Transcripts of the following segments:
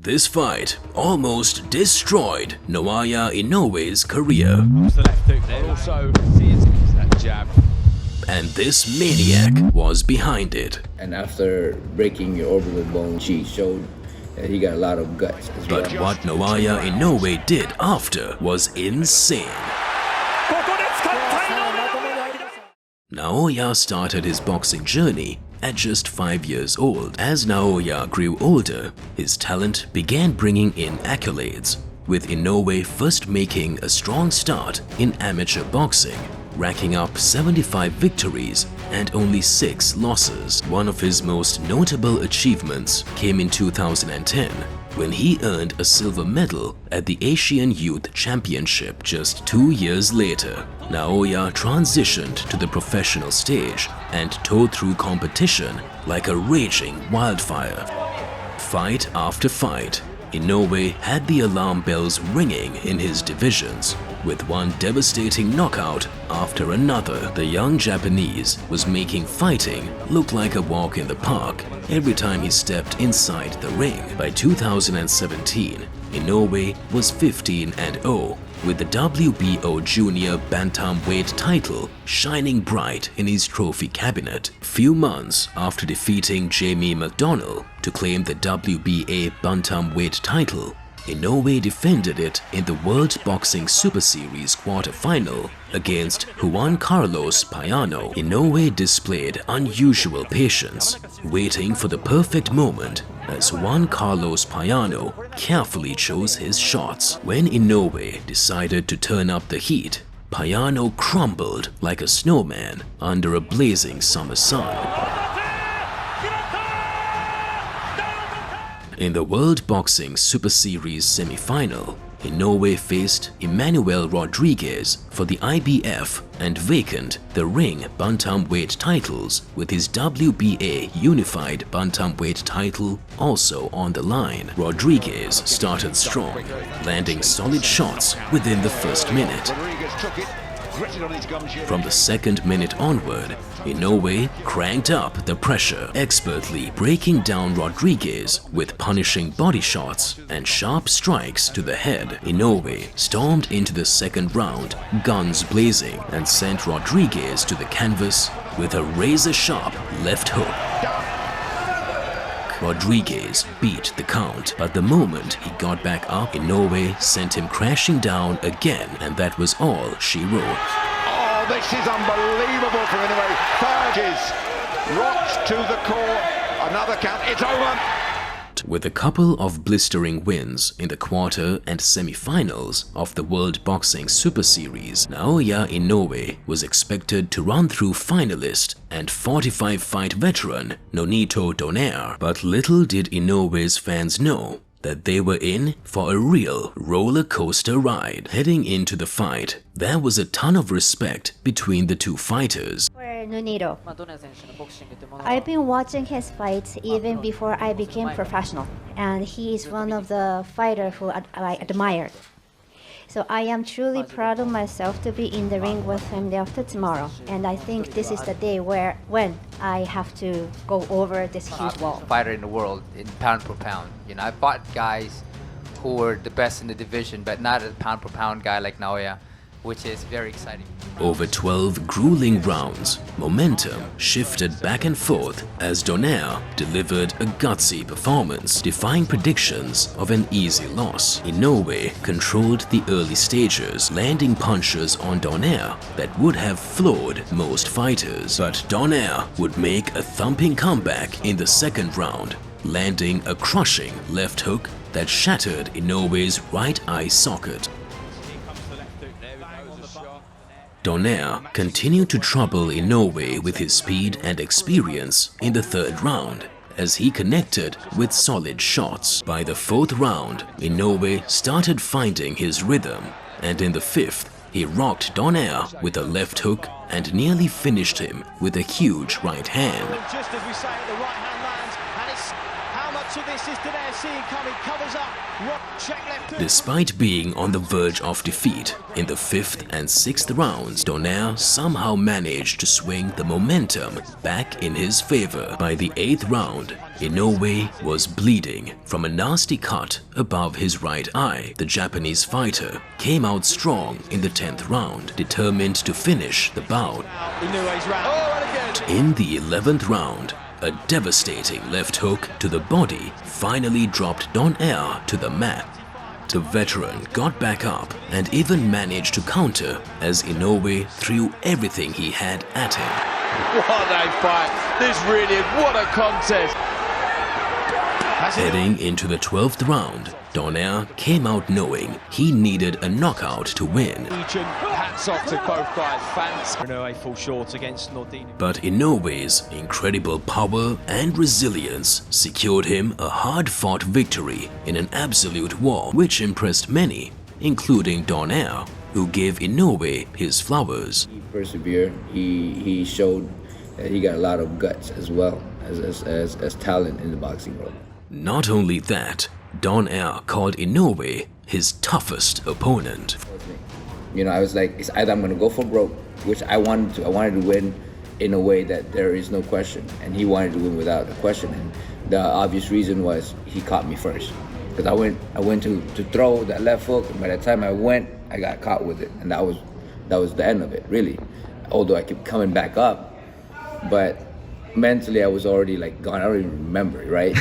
This fight almost destroyed Noaya Inoue's career. And this maniac was behind it. And after breaking your orbital bone, she showed that he got a lot of guts as well. But what Noaya Inoue did after was insane. Naoya started his boxing journey at just 5 years old. As Naoya grew older, his talent began bringing in accolades, with Inoue first making a strong start in amateur boxing, racking up 75 victories and only 6 losses. One of his most notable achievements came in 2010, when he earned a silver medal at the Asian Youth Championship. Just 2 years later, Naoya transitioned to the professional stage and tore through competition like a raging wildfire. Fight after fight, Inoue had the alarm bells ringing in his divisions, with one devastating knockout after another. The young Japanese was making fighting look like a walk in the park every time he stepped inside the ring. By 2017, Inoue was 15-0, with the WBO Junior Bantamweight title shining bright in his trophy cabinet. Few months after defeating Jamie McDonnell to claim the WBA Bantamweight title, Inoue defended it in the World Boxing Super Series quarterfinal against Juan Carlos Payano. Inoue displayed unusual patience, waiting for the perfect moment as Juan Carlos Payano carefully chose his shots. When Inoue decided to turn up the heat, Payano crumbled like a snowman under a blazing summer sun. In the World Boxing Super Series semi-final, Inoue faced Emmanuel Rodriguez for the IBF and vacant the ring bantamweight titles, with his WBA Unified Bantamweight title also on the line. Rodriguez started strong, landing solid shots within the first minute. From the second minute onward, Inoue cranked up the pressure, expertly breaking down Rodriguez with punishing body shots and sharp strikes to the head. Inoue stormed into the second round, guns blazing, and sent Rodriguez to the canvas with a razor-sharp left hook. Rodriguez beat the count, but the moment he got back up, Inoue sent him crashing down again, and that was all she wrote. Oh, this is unbelievable from Inoue. Charges, rocked to the core, another count, it's over. With a couple of blistering wins in the quarter and semi-finals of the World Boxing Super Series, Naoya Inoue was expected to run through finalist and 45-fight veteran Nonito Donaire. But little did Inoue's fans know that they were in for a real roller coaster ride. Heading into the fight, there was a ton of respect between the two fighters. Nonito. I've been watching his fights even before I became professional, and he is one of the fighters who I admired. So I am truly proud of myself to be in the ring with him day after tomorrow, and I think this is the day when I have to go over this huge wall. Fighter in the world in pound per pound. You know, I fought guys who were the best in the division, but not a pound per pound guy like Naoya, which is very exciting. Over 12 grueling rounds, momentum shifted back and forth as Donaire delivered a gutsy performance, defying predictions of an easy loss. Inoue controlled the early stages, landing punches on Donaire that would have floored most fighters. But Donaire would make a thumping comeback in the second round, landing a crushing left hook that shattered Inoue's right eye socket. Donaire continued to trouble Inoue with his speed and experience in the third round, as he connected with solid shots. By the fourth round, Inoue started finding his rhythm, and in the fifth, he rocked Donaire with a left hook and nearly finished him with a huge right hand. Just as we say, the right hand lands, and it's how much to this is Donaire seeing coming, covers up, check left hook. Despite being on the verge of defeat, in the 5th and 6th rounds, Donaire somehow managed to swing the momentum back in his favor. By the 8th round, Inoue was bleeding from a nasty cut above his right eye. The Japanese fighter came out strong in the 10th round, determined to finish the bout. Inoue's round. Oh, and again. In the 11th round, a devastating left hook to the body finally dropped Donaire to the mat. The veteran got back up and even managed to counter as Inoue threw everything he had at him. What a fight! This really, what a contest! Heading into the 12th round, Donaire came out knowing he needed a knockout to win. Hats off to both guys, fans. Inoue fall short against Nordine. But Inoue's incredible power and resilience secured him a hard-fought victory in an absolute war, which impressed many, including Donaire, who gave Inoue his flowers. He persevered. He showed that he got a lot of guts as well as talent in the boxing world. Not only that, Donaire called Inoue his toughest opponent. You know, I was like, it's either I'm gonna go for broke, which I wanted to. I wanted to win in a way that there is no question, and he wanted to win without a question. And the obvious reason was he caught me first, because I went to throw that left hook, and by the time I went, I got caught with it, and that was the end of it, really. Although I kept coming back up, but mentally I was already like gone. I don't even remember it, right?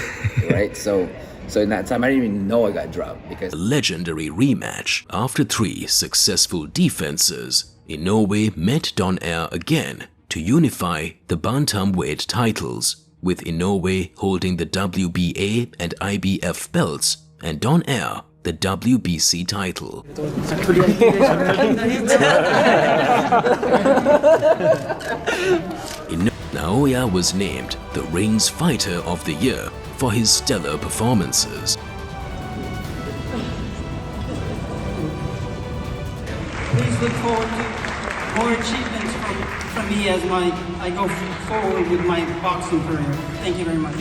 Right? So in that time I didn't even know I got dropped because a legendary rematch. After 3 successful defenses, Inoue met Donaire again to unify the bantamweight titles, with Inoue holding the WBA and IBF belts and Donaire the WBC title. Noaya was named the Rings Fighter of the Year for his stellar performances. Please look forward to more achievements from me as I go forward with my boxing career. Thank you very much.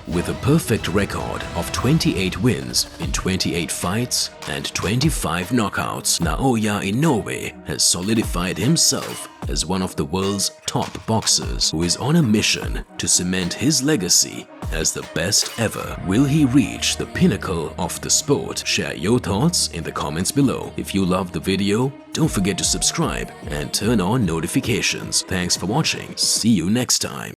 With a perfect record of 28 wins in 28 fights and 25 knockouts, Naoya Inoue has solidified himself as one of the world's top boxers who is on a mission to cement his legacy as the best ever. Will he reach the pinnacle of the sport? Share your thoughts in the comments below. If you loved the video, don't forget to subscribe and turn on notifications. Thanks for watching. See you next time.